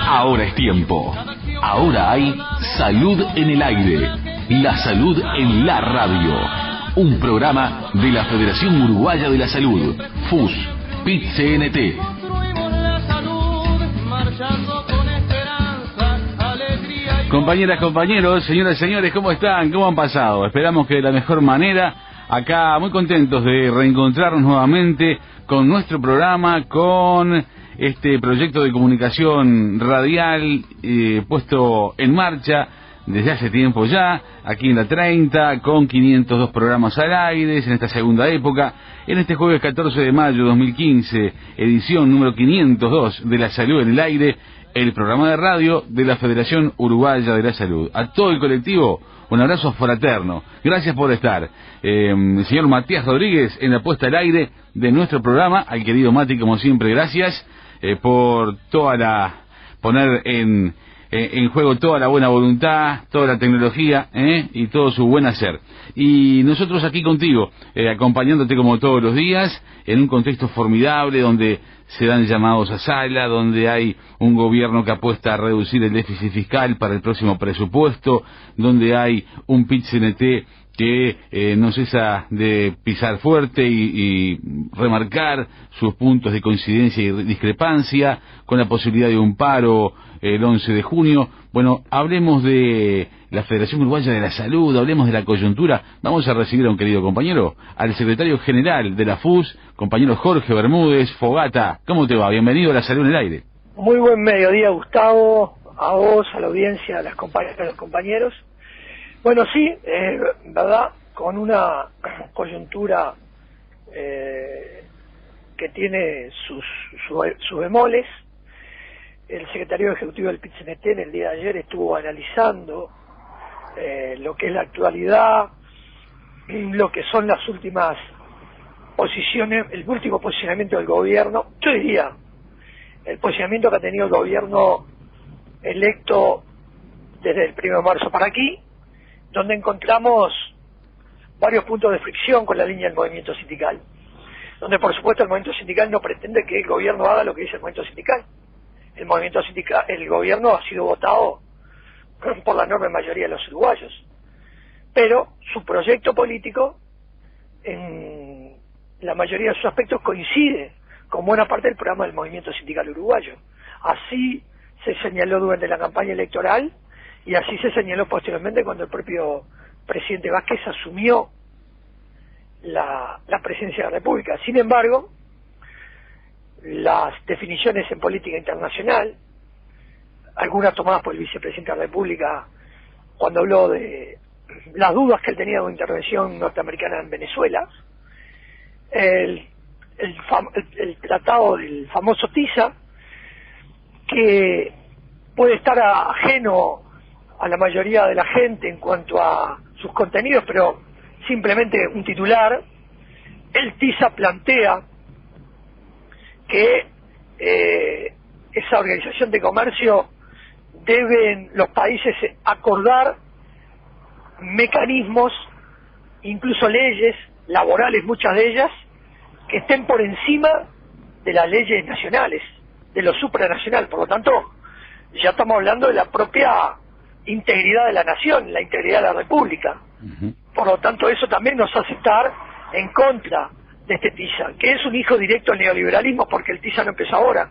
Ahora es tiempo. Ahora hay Salud en el Aire. La salud en la radio. Un programa de la Federación Uruguaya de la Salud. FUS, PIT-CNT. Compañeras, compañeros, señoras y señores, ¿cómo están? ¿Cómo han pasado? Esperamos que de la mejor manera. Acá muy contentos de reencontrarnos nuevamente con nuestro programa, con este proyecto de comunicación radial puesto en marcha desde hace tiempo ya, aquí en la 30, con 502 programas al aire, en esta segunda época, en este jueves 14 de mayo de 2015, edición número 502 de La Salud en el Aire, el programa de radio de la Federación Uruguaya de la Salud. A todo el colectivo, un abrazo fraterno. Gracias por estar. El señor Matías Rodríguez en la puesta al aire de nuestro programa. Al querido Mati, como siempre, gracias por poner en juego toda la buena voluntad, toda la tecnología y todo su buen hacer. Y nosotros aquí contigo, acompañándote como todos los días, en un contexto formidable donde se dan llamados a sala, donde hay un gobierno que apuesta a reducir el déficit fiscal para el próximo presupuesto, donde hay un PIT-CNT que no cesa de pisar fuerte y remarcar sus puntos de coincidencia y discrepancia, con la posibilidad de un paro el 11 de junio. Bueno, hablemos de la Federación Uruguaya de la Salud, hablemos de la coyuntura. Vamos a recibir a un querido compañero, al secretario general de la FUS, compañero Jorge Bermúdez Fogata. ¿Cómo te va? Bienvenido a La Salud en el Aire. Muy buen mediodía, Gustavo, a vos, a la audiencia, a las compañeras, a los compañeros. Bueno, sí, verdad, con una coyuntura que tiene sus bemoles. El secretario ejecutivo del PIT-CNT en el día de ayer estuvo analizando lo que es la actualidad, lo que son las últimas posiciones, el último posicionamiento del gobierno, yo diría, el posicionamiento que ha tenido el gobierno electo desde el 1 de marzo para aquí, donde encontramos varios puntos de fricción con la línea del movimiento sindical, donde por supuesto el movimiento sindical no pretende que el gobierno haga lo que dice el movimiento sindical. El movimiento sindical, el gobierno ha sido votado por la enorme mayoría de los uruguayos, pero su proyecto político en la mayoría de sus aspectos coincide con buena parte del programa del movimiento sindical uruguayo. Así se señaló durante la campaña electoral y así se señaló posteriormente cuando el propio presidente Vázquez asumió la presidencia de la República. Sin embargo, las definiciones en política internacional, algunas tomadas por el vicepresidente de la República cuando habló de las dudas que él tenía de una intervención norteamericana en Venezuela, el tratado del famoso TISA, que puede estar ajeno a la mayoría de la gente en cuanto a sus contenidos, pero simplemente un titular. El TISA plantea que esa organización de comercio deben los países acordar mecanismos, incluso leyes laborales, muchas de ellas, que estén por encima de las leyes nacionales, de lo supranacional. Por lo tanto, ya estamos hablando de la propia integridad de la nación, la integridad de la República. Por lo tanto, eso también nos hace estar en contra de este TISA, que es un hijo directo del neoliberalismo, porque el TISA no empezó ahora,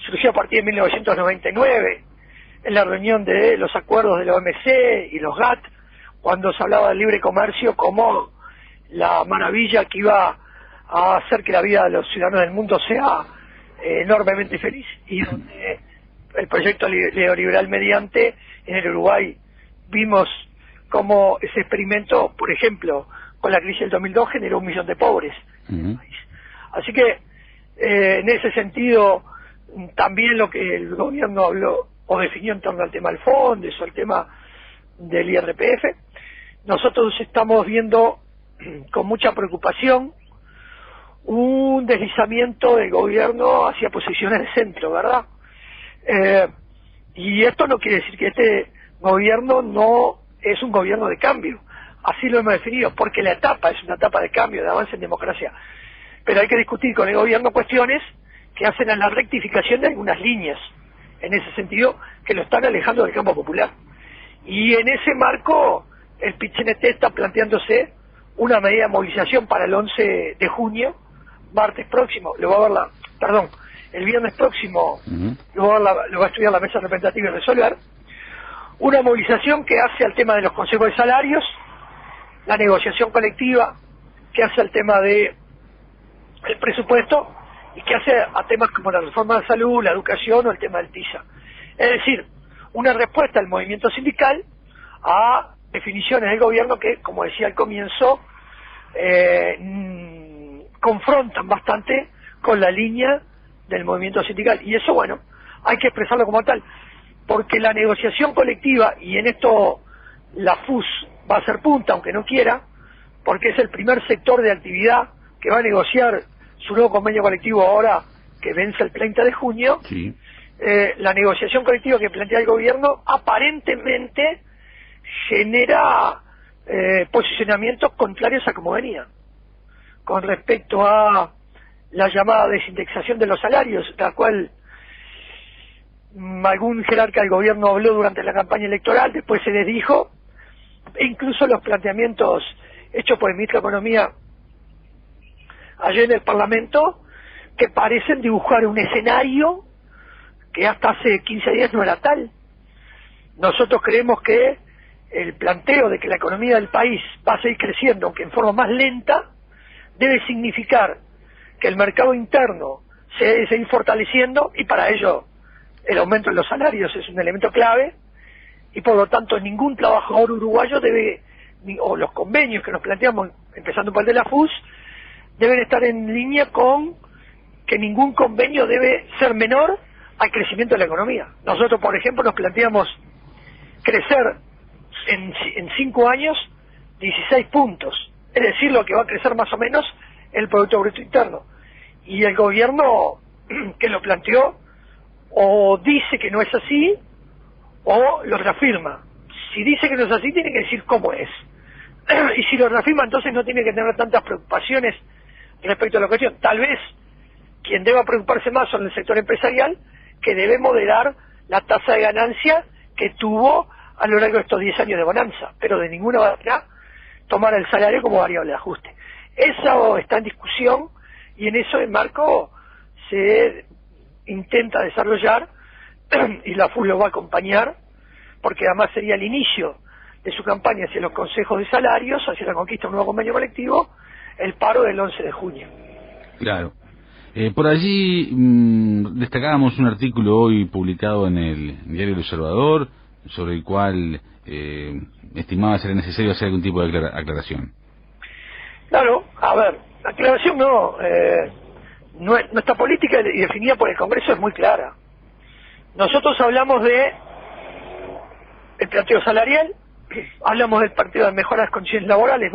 surgió a partir de 1999, en la reunión de los acuerdos de la OMC y los GATT, cuando se hablaba del libre comercio como la maravilla que iba a hacer que la vida de los ciudadanos del mundo sea enormemente feliz, y donde el proyecto neoliberal mediante, en el Uruguay vimos cómo ese experimento, por ejemplo, con la crisis del 2002 generó 1 millón de pobres en el país. Así que en ese sentido también lo que el gobierno habló o definió en torno al tema del fondo, eso, el tema del IRPF, nosotros estamos viendo con mucha preocupación un deslizamiento del gobierno hacia posiciones de centro, ¿verdad? Y esto no quiere decir que este gobierno no es un gobierno de cambio, así lo hemos definido, porque la etapa es una etapa de cambio, de avance en democracia. pero hay que discutir con el gobierno cuestiones que hacen a la rectificación de algunas líneas, en ese sentido, que lo están alejando del campo popular. Y en ese marco, el PIT-CNT está planteándose una medida de movilización para el 11 de junio, martes próximo, el viernes próximo, lo va a estudiar la mesa representativa y resolver, una movilización que hace al tema de los consejos de salarios, la negociación colectiva, que hace al tema de el presupuesto, y que hace a temas como la reforma de la salud, la educación o el tema del TISA. Es decir, una respuesta al movimiento sindical a definiciones del gobierno que, como decía al comienzo, confrontan bastante con la línea del movimiento sindical. Y eso, bueno, hay que expresarlo como tal, porque la negociación colectiva, y en esto la FUS va a ser punta, aunque no quiera, porque es el primer sector de actividad que va a negociar su nuevo convenio colectivo ahora que vence el 30 de junio, sí. La negociación colectiva que plantea el gobierno aparentemente genera posicionamientos contrarios a como venía, con respecto a la llamada desindexación de los salarios, la cual algún jerarca del gobierno habló durante la campaña electoral, después se les dijo, e incluso los planteamientos hechos por el ministro de Economía ayer en el Parlamento, que parecen dibujar un escenario que hasta hace 15 días no era tal. Nosotros creemos que el planteo de que la economía del país va a seguir creciendo, aunque en forma más lenta, debe significar que el mercado interno se debe seguir fortaleciendo, y para ello el aumento de los salarios es un elemento clave, y por lo tanto ningún trabajador uruguayo debe, o los convenios que nos planteamos, empezando por el de la FUS, deben estar en línea con que ningún convenio debe ser menor al crecimiento de la economía. Nosotros, por ejemplo, nos planteamos crecer en 5 años 16 puntos, es decir, lo que va a crecer más o menos el Producto Bruto Interno. Y el gobierno que lo planteó o dice que no es así o lo reafirma. Si dice que no es así, tiene que decir cómo es. Y si lo reafirma, entonces no tiene que tener tantas preocupaciones respecto a la cuestión. Tal vez quien deba preocuparse más son el sector empresarial, que debe moderar la tasa de ganancia que tuvo a lo largo de estos 10 años de bonanza, pero de ninguna manera tomar el salario como variable de ajuste. Eso está en discusión, y en eso el marco se intenta desarrollar, y la FUS lo va a acompañar, porque además sería el inicio de su campaña hacia los consejos de salarios, hacia la conquista de un nuevo convenio colectivo, el paro del 11 de junio. Claro. Por allí destacábamos un artículo hoy publicado en el diario El Observador, sobre el cual estimaba ser necesario hacer algún tipo de aclaración. Claro, a ver, la aclaración nuestra política y definida por el Congreso es muy clara. Nosotros hablamos de el planteo salarial, hablamos del planteo de mejoras de las condiciones laborales,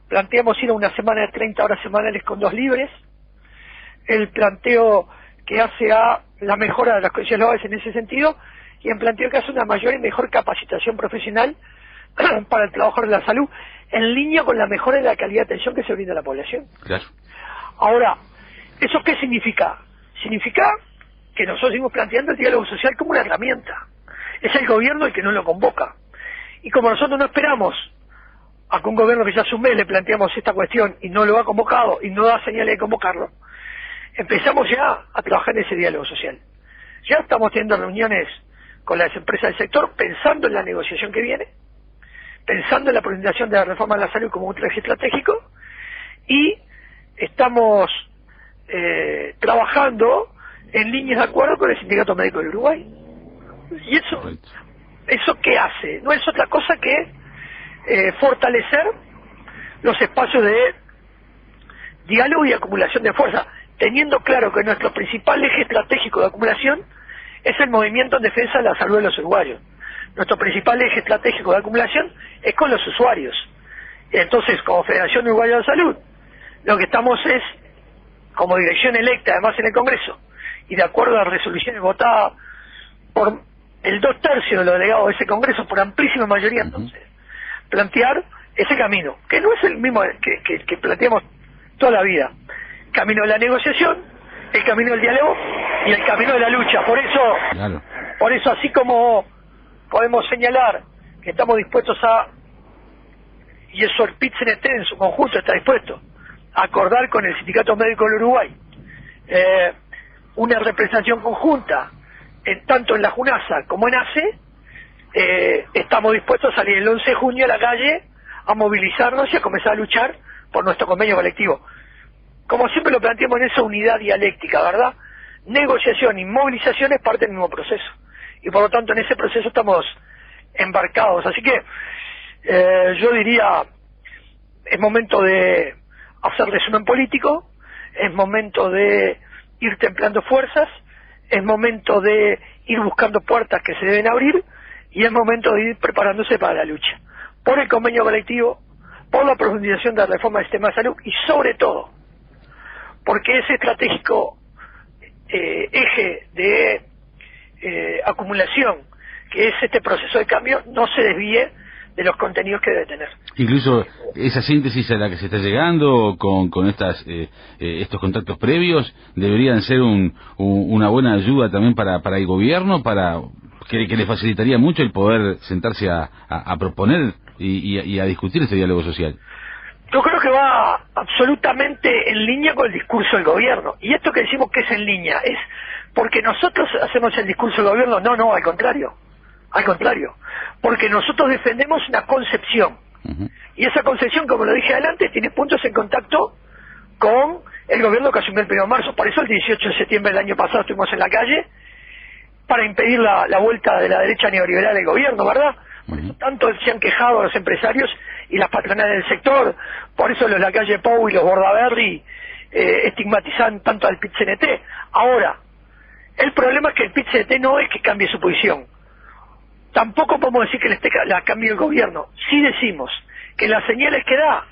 planteamos ir a una semana de 30 horas semanales con 2 libres, el planteo que hace a la mejora de las condiciones laborales en ese sentido, y el planteo que hace una mayor y mejor capacitación profesional para el trabajador de la salud, en línea con la mejora de la calidad de atención que se brinda a la población. Claro. Ahora, ¿eso qué significa? Significa que nosotros seguimos planteando el diálogo social como una herramienta. Es el gobierno el que no lo convoca. Y como nosotros no esperamos a que un gobierno que ya hace un mes le planteamos esta cuestión y no lo ha convocado y no da señales de convocarlo, empezamos ya a trabajar en ese diálogo social. Ya estamos teniendo reuniones con las empresas del sector pensando en la negociación que viene, pensando en la presentación de la reforma de la salud como un eje estratégico, y estamos trabajando en líneas de acuerdo con el Sindicato Médico del Uruguay. ¿Y eso qué hace? No es otra cosa que fortalecer los espacios de diálogo y acumulación de fuerza, teniendo claro que nuestro principal eje estratégico de acumulación es el movimiento en defensa de la salud de los uruguayos. Nuestro principal eje estratégico de acumulación es con los usuarios. Entonces, como Federación Uruguaya de Salud, lo que estamos es, como dirección electa, además en el Congreso, y de acuerdo a las resoluciones votadas por el 2/3 de los delegados de ese Congreso, por amplísima mayoría, entonces, plantear ese camino, que no es el mismo que planteamos toda la vida. Camino de la negociación, el camino del diálogo y el camino de la lucha. Por eso así como podemos señalar que estamos dispuestos a, y eso el PIT-CNT en su conjunto está dispuesto a acordar con el Sindicato Médico del Uruguay una representación conjunta tanto en la JUNASA como en ACE, estamos dispuestos a salir el 11 de junio a la calle a movilizarnos y a comenzar a luchar por nuestro convenio colectivo. Como siempre lo planteamos en esa unidad dialéctica, ¿verdad? Negociación y movilización es parte del mismo proceso. Y por lo tanto en ese proceso estamos embarcados. Así que yo diría, es momento de hacer resumen político, es momento de ir templando fuerzas, es momento de ir buscando puertas que se deben abrir y es momento de ir preparándose para la lucha. Por el convenio colectivo, por la profundización de la reforma del sistema de salud y sobre todo porque ese estratégico eje de acumulación que es este proceso de cambio no se desvíe de los contenidos que debe tener. Incluso esa síntesis a la que se está llegando con estos contactos previos deberían ser una buena ayuda también para el gobierno, que le facilitaría mucho el poder sentarse a proponer y a discutir este diálogo social. Yo creo que va absolutamente en línea con el discurso del gobierno. Y esto que decimos que es en línea, ¿es porque nosotros hacemos el discurso del gobierno? No, al contrario. Al contrario. Porque nosotros defendemos una concepción. Y esa concepción, como lo dije adelante, tiene puntos en contacto con el gobierno que asumió el 1 de marzo. Por eso el 18 de septiembre del año pasado estuvimos en la calle para impedir la vuelta de la derecha neoliberal del gobierno, ¿verdad? Por eso tanto se han quejado los empresarios y las patronales del sector, por eso los Lacalle Pou y los Bordaberry estigmatizan tanto al PIT-CNT. Ahora, el problema es que el PIT-CNT no es que cambie su posición, tampoco podemos decir que la cambie el gobierno. Sí decimos que las señales que da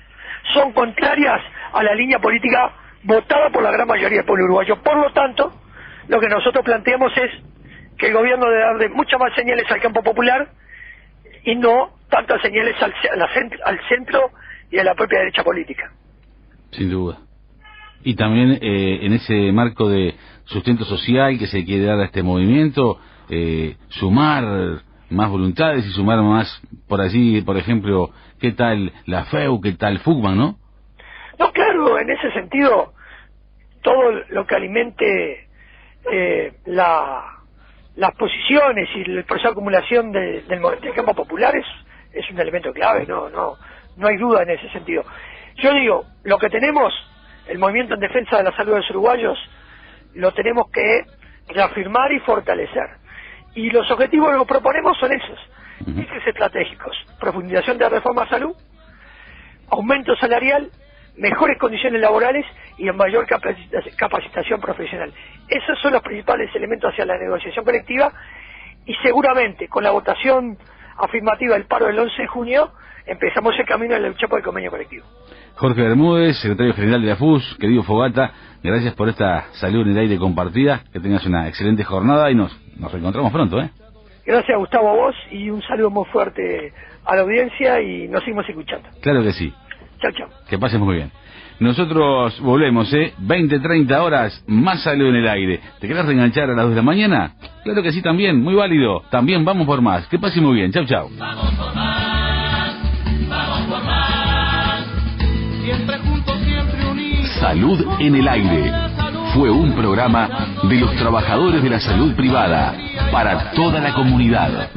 son contrarias a la línea política votada por la gran mayoría del pueblo uruguayo. Por lo tanto, lo que nosotros planteamos es que el gobierno debe darle muchas más señales al campo popular y no tantas señales al centro y a la propia derecha política. Sin duda. Y también en ese marco de sustento social que se quiere dar a este movimiento, sumar más voluntades y sumar más, por allí, por ejemplo, ¿qué tal la FEU, qué tal FUCMAN, no? No, claro, en ese sentido, todo lo que alimente las posiciones y el proceso de acumulación del campo popular es un elemento clave, no hay duda en ese sentido. Yo digo, lo que tenemos, el movimiento en defensa de la salud de los uruguayos, lo tenemos que reafirmar y fortalecer. Y los objetivos que nos proponemos son esos, ejes estratégicos: profundización de la reforma a salud, aumento salarial, mejores condiciones laborales y en mayor capacitación profesional. Esos son los principales elementos hacia la negociación colectiva y seguramente con la votación afirmativa del paro del 11 de junio empezamos el camino de la lucha por el convenio colectivo. Jorge Bermúdez, secretario general de la FUS, querido Fogata, gracias por esta salud en el aire compartida, que tengas una excelente jornada y nos reencontramos pronto, ¿eh? Gracias, Gustavo, a vos, y un saludo muy fuerte a la audiencia y nos seguimos escuchando. Claro que sí. Chao, chao. Que pases muy bien. Nosotros volvemos, 20-30 horas, más salud en el aire. ¿Te querés reenganchar a las 2 de la mañana? Claro que sí, también, muy válido. También vamos por más. Que pase muy bien. Chau, chau. Vamos por más, vamos por más. Siempre juntos, siempre unidos. Salud en el aire. Fue un programa de los trabajadores de la salud privada para toda la comunidad.